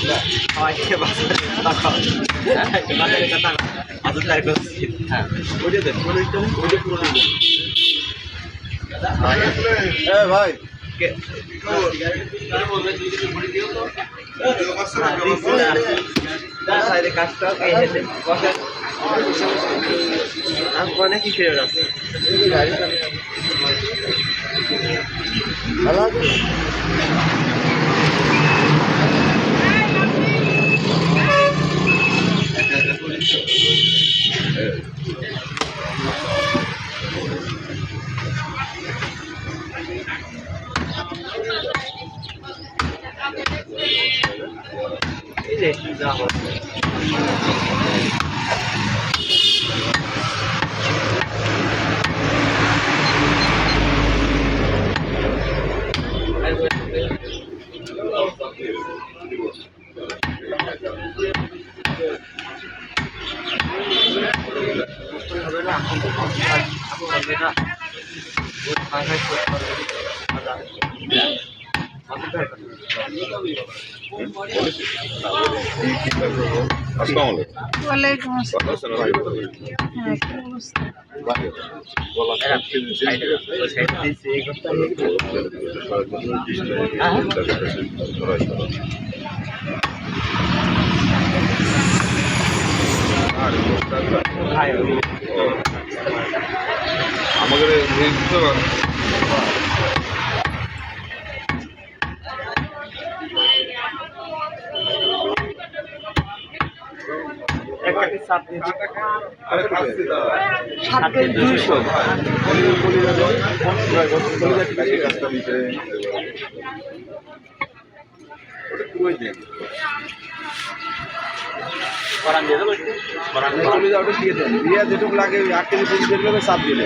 সবাইকে বাজারে কথা বাজারে কথা আদর তার করছি হ্যাঁ ওইটা দেন ওইটা পুরো ভাই কে কাজটা অনেক কিসের আছে ভালো এই যে যা ওয়ালাইকুম আসসালাম। হ্যাঁ, কি অবস্থা? আমাদের যেটুকু লাগে 8 কেজি 20 কেজি করে চাপ দিলে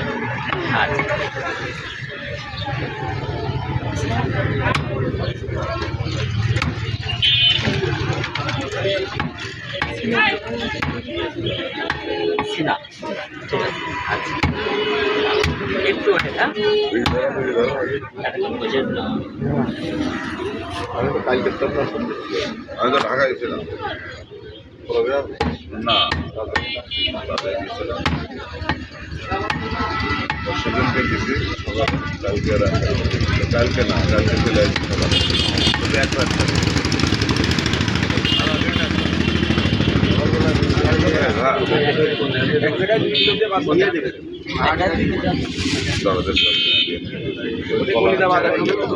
সিনা ঠিক আছে আচ্ছা একটু ওঠে না আমি তো কালকে আমি তো ঢাকা গেছিলাম না সেদিনকে গেছি কালকে না কালকে চলে আসছি একবার এক জায়গায়